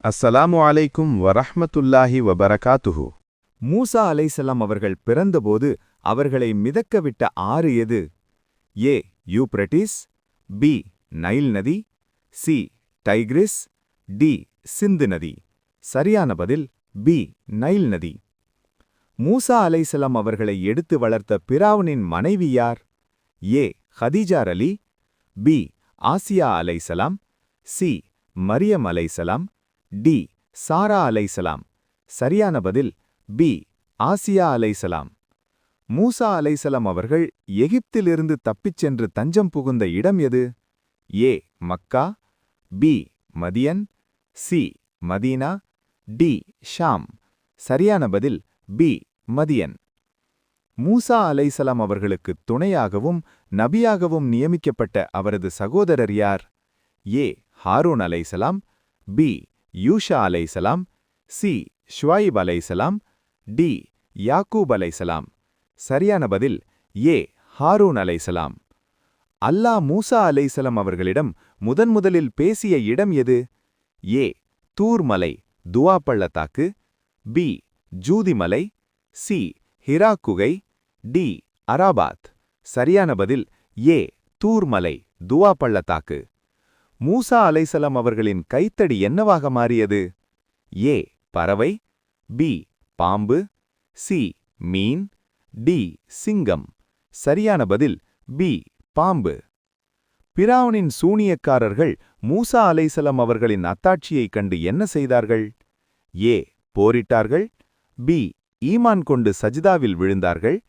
அஸ்ஸலாமு அலைக்கும் வரஹ்மத்துல்லாஹி வபரகாத்துஹு. மூசா அலைசலாம் அவர்கள் பிறந்தபோது அவர்களை மிதக்கவிட்ட ஆறு எது? ஏ யூப்ரட்டிஸ், பி நைல் நதி, சி டைக்ரிஸ், டி சிந்து நதி. சரியான பதில் பி நைல் நதி. மூசா அலைசலாம் அவர்களை எடுத்து வளர்த்த பிராவுனின் மனைவி யார்? ஏ ஹதீஜார் அலி, பி ஆசியா அலைசலாம், சி மரியம் அலைசலாம், டி சாரா அலைசலாம். சரியான பதில் பி ஆசியா அலைசலாம். மூசா அலைசலாம் அவர்கள் எகிப்திலிருந்து தப்பிச் சென்று தஞ்சம் புகுந்த இடம் எது? ஏ மக்கா, பி மதியன், சி மதீனா, டி ஷாம். சரியான பதில் பி மதியன். மூசா அலைசலாம் அவர்களுக்கு துணையாகவும் நபியாகவும் நியமிக்கப்பட்ட அவரது சகோதரர் யார்? ஏ ஹாரூன் அலைசலாம், பி யூஷா அலைசலாம், சி ஷுவைப் அலைசலாம், டி யாக்கூப் அலைசலாம். சரியான பதில் ஏ ஹாரூன் அலைசலாம். அல்லாஹ் மூசா அலைசலாம் அவர்களிடம் முதன்முதலில் பேசிய இடம் எது? ஏ தூர் மலை துவா பள்ளத்தாக்கு, பி ஜூதி மலை, சி ஹிரா குகை, டி அரபாத். சரியான பதில் ஏ தூர் மலை துவா பள்ளத்தாக்கு. மூசா அலைசலாம் அவர்களின் கைத்தடி என்னவாக மாறியது? ஏ பறவை, பி பாம்பு, சி மீன், டி சிங்கம். சரியான பதில் பி பாம்பு. பிராவுனின் சூனியக்காரர்கள் மூசா அலைசலாம் அவர்களின் அத்தாட்சியைக் கண்டு என்ன செய்தார்கள்? ஏ போரிட்டார்கள், பி ஈமான் கொண்டு சஜிதாவில் விழுந்தார்கள்,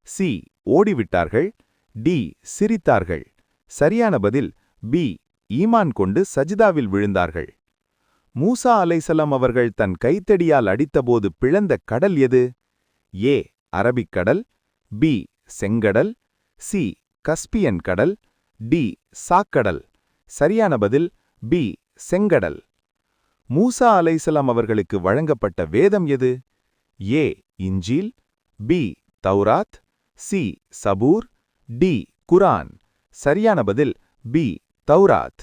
சி ஓடிவிட்டார்கள், டி சிரித்தார்கள். சரியான பதில் பி ஈமான் கொண்டு சஜிதாவில் விழுந்தார்கள். மூசா அலைசலாம் அவர்கள் தன் கைத்தடியால் அடித்தபோது பிளந்த கடல் எது? ஏ அரபிக்கடல், பி செங்கடல், சி கஸ்பியன் கடல், டி சாக்கடல். சரியான பதில் பி செங்கடல். மூசா அலைசலாம் அவர்களுக்கு வழங்கப்பட்ட வேதம் எது? ஏ இஞ்சீல், பி தௌராத், சி சபூர், டி குரான். சரியான பதில் பி தௌராத்.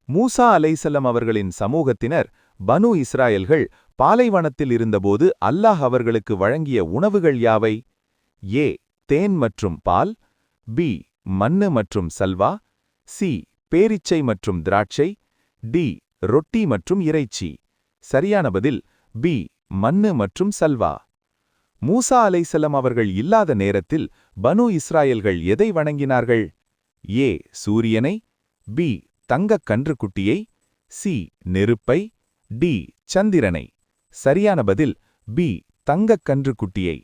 மூசா அலைசலாம் அவர்களின் சமூகத்தினர் பனு இஸ்ராயல்கள் பாலைவனத்தில் இருந்தபோது அல்லாஹ் அவர்களுக்கு வழங்கிய உணவுகள் யாவை? ஏ தேன் மற்றும் பால், பி மண்ணு மற்றும் சல்வா, சி பேரிச்சை மற்றும் திராட்சை, டி ரொட்டி மற்றும் இறைச்சி. சரியான பதில் பி மண்ணு மற்றும் சல்வா. மூசா அலைசலாம் அவர்கள் இல்லாத நேரத்தில் பனு இஸ்ராயல்கள் எதை வணங்கினார்கள்? ஏ சூரியனை, பி தங்கக் கன்றுக்குட்டியை, சி நெருப்பை, டி சந்திரனை. சரியான பதில் பி தங்கக் கன்றுக்குட்டியை.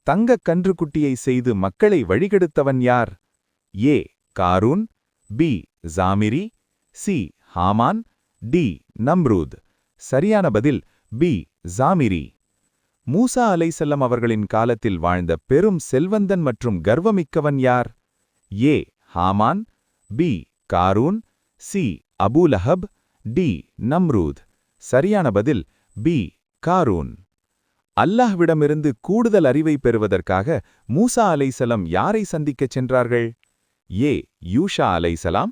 தங்கக் கன்றுக்குட்டியை செய்து மக்களை வழிகெடுத்தவன் யார்? A Qarun, B Samiri, C Haman, D Namrud. சரியான பதில் பி ஜாமிரி. மூசா அலைசல்லாம் அவர்களின் காலத்தில் வாழ்ந்த பெரும் செல்வந்தன் மற்றும் கர்வமிக்கவன் யார்? ஏ ஹாமான், பி காரூன், சி அபூலஹப், டி நம்ரூத். சரியான பதில் பி காரூன். அல்லாஹ்விடமிருந்து கூடுதல் அறிவை பெறுவதற்காக மூசா அலைசலாம் யாரை சந்திக்கச் சென்றார்கள்? ஏ யூஷா அலைசலாம்,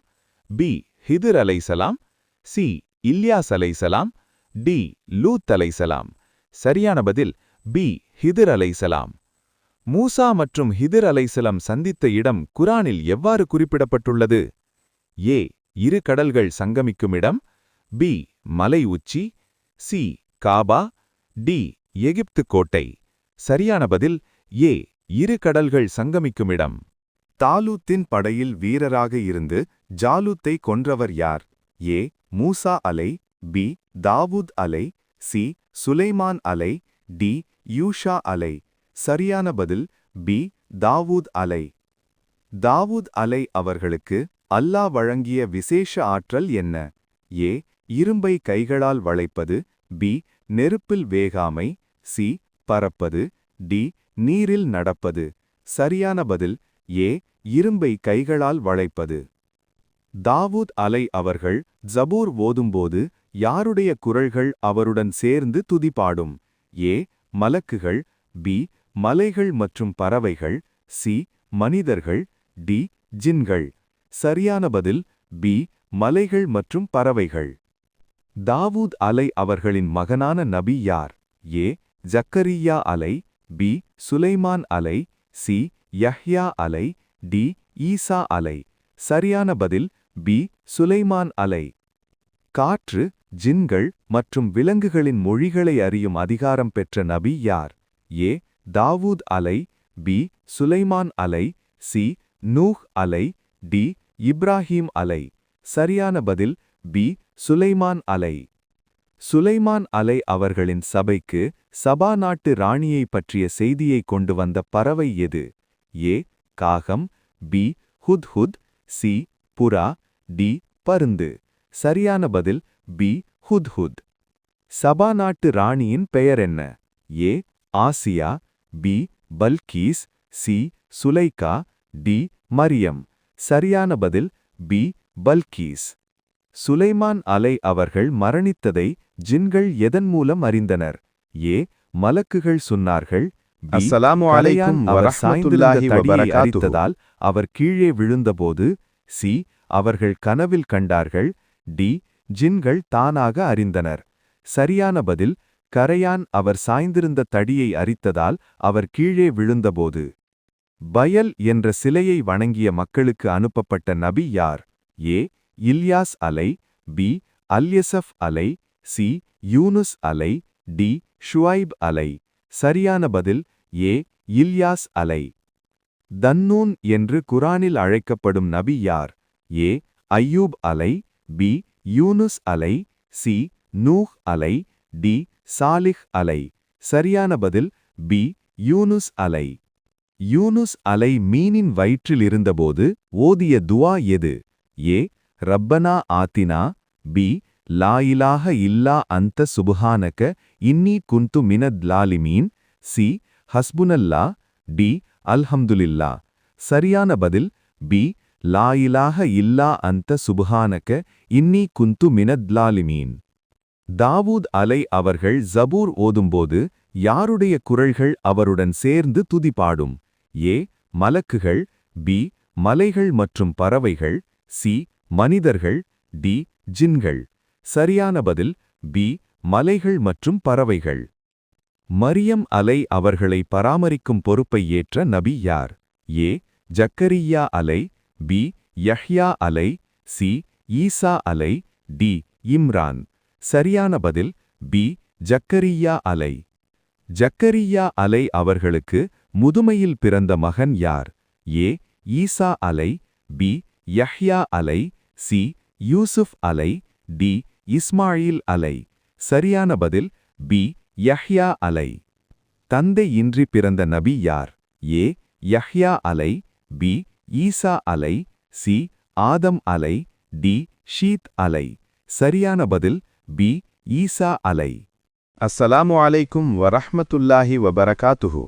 பி ஹிதிர் அலைசலாம், சி இல்யாஸ் அலைசலாம், டி லூத் அலைசலாம். சரியான பதில் பி ஹிதிர் அலைசலாம். மூசா மற்றும் ஹிதிர் அலைசலாம் சந்தித்த இடம் குரானில் எவ்வாறு குறிப்பிடப்பட்டுள்ளது? ஏ இரு கடல்கள் சங்கமிக்கும் இடம், பி மலை உச்சி, சி காபா, டி எகிப்து கோட்டை. சரியான பதில் ஏ இரு கடல்கள் சங்கமிக்கும் இடம். தாலூத்தின் படையில் வீரராக இருந்து ஜாலூத்தை கொன்றவர் யார்? ஏ மூசா அலை, பி தாவூத் அலை, சி சுலைமான் அலை, டி யூஷா அலை. சரியான பதில் பி தாவூத் அலை. தாவூத் அலை அவர்களுக்கு அல்லாஹ் வழங்கிய விசேஷ ஆற்றல் என்ன? ஏ இரும்பை கைகளால் வளைப்பது, பி நெருப்பில் வேகாமை, சி பறப்பது, டி நீரில் நடப்பது. சரியான பதில் ஏ இரும்பை கைகளால் வளைப்பது. தாவூத் அலை அவர்கள் ஜபூர் ஓதும்போது யாருடைய குரல்கள் அவருடன் சேர்ந்து துதிபாடும்? ஏ மலக்குகள், பி மலைகள் மற்றும் பறவைகள், சி மனிதர்கள், டி ஜின்கள். சரியான பதில் பி மலைகள் மற்றும் பறவைகள். தாவூத் அலை அவர்களின் மகனான நபி யார்? ஏ ஜக்கரியா அலை, பி சுலைமான் அலை, சி யஹ்யா அலை, டி ஈசா அலை. சரியான பதில் பி சுலைமான் அலை. காற்று, ஜின்கள் மற்றும் விலங்குகளின் மொழிகளை அறியும் அதிகாரம் பெற்ற நபி யார்? ஏ தாவூத் அலை, பி சுலைமான் அலை, சி நூஹ் அலை, டி இப்ராஹீம் அலை. சரியான பதில் பி சுலைமான் அலை. சுலைமான் அலை அவர்களின் சபைக்கு சபா நாட்டு ராணியை பற்றிய செய்தியை கொண்டு வந்த பறவை எது? ஏ காகம், பி ஹுத்ஹுத், சி புறா, டி பருந்து. சரியான பதில் பி ஹுத்ஹுத். சபா நாட்டு ராணியின் பெயர் என்ன? A Asiya, B Bilqis, C Zulaikha, D Maryam. சரியான பதில் பி பல்கீஸ். சுலைமான் அலை அவர்கள் மரணித்ததை ஜின்கள் எதன் மூலம் அறிந்தனர்? ஏ மலக்குகள் சொன்னார்கள், பி அஸ்ஸலாமு கலையான் அலைக்கும் அவர் வரஹ்மத்துல்லாஹி சாய்ந்திருந்த தடியை வபரகாத்துஹு. அரித்ததால் அவர் கீழே விழுந்தபோது, சி அவர்கள் கனவில் கண்டார்கள், டி ஜின்கள் தானாக அறிந்தனர். சரியான பதில் கரையான் அவர் சாய்ந்திருந்த தடியை அரித்ததால் அவர் கீழே விழுந்தபோது. பயல் என்ற சிலையை வணங்கிய மக்களுக்கு அனுப்பப்பட்ட நபி யார்? ஏ இல்யாஸ் அலை, பி அல்யசஃப் அலை, சி யூனுஸ் அலை, டி ஷுவைப் அலை. சரியான பதில் ஏ இல்யாஸ் அலை. தன்னூன் என்று குரானில் அழைக்கப்படும் நபி யார்? ஏ அய்யூப் அலை, பி யூனுஸ் அலை, சி நூஹ் அலை, டி சாலிஹ் அலை. சரியான பதில் பி யூனுஸ் அலை. யூனுஸ் அலை மீனின் வயிற்றில் இருந்தபோது ஓதிய துவா எது? ஏ ரப்பனா ஆத்தினா, பி லா இலாஹ இல்லா அன்த சுப்ஹானக இன்னி குன்து மினத் லாலிமீன், சி ஹஸ்புனல்லா, டி அல்ஹம்துலில்லா. சரியான பதில் பி லா இலாஹ இல்லா அன்த சுப்ஹானக இன்னி குன்து மினத் லாலிமீன். தாவூத் அலை அவர்கள் ஜபூர் ஓதும்போது யாருடைய குரல்கள் அவருடன் சேர்ந்து துதி பாடும்? ஏ மலக்குகள், பி மலைகள் மற்றும் பறவைகள், சி மனிதர்கள், டி ஜின்கள். சரியான பதில் பி மலைகள் மற்றும் பறவைகள். மரியம் அலை அவர்களை பராமரிக்கும் பொறுப்பை ஏற்ற நபி யார்? ஏ ஜக்கரியா அலை, பி யஹ்யா அலை, சி ஈசா அலை, டி இம்ரான். சரியான பதில் பி ஜக்கரியா அலை. ஜக்கரியா அலை அவர்களுக்கு முதுமையில் பிறந்த மகன் யார்? ஏ ஈசா அலை, பி யஹ்யா அலை, சி யூசுப் அலை, டி இஸ்மாயில் அலை. சரியான பதில் பி யஹ்யா அலை. தந்தை இன்றி பிறந்த நபி யார்? ஏ யஹ்யா அலை, பி ஈசா அலை, சி ஆதம் அலை, டி ஷீத் அலை. சரியான பதில் பி ஈசா அலை. அஸ்ஸலாமு அலைக்கும் வரஹ்மத்துல்லாஹி வபரகாத்துஹு.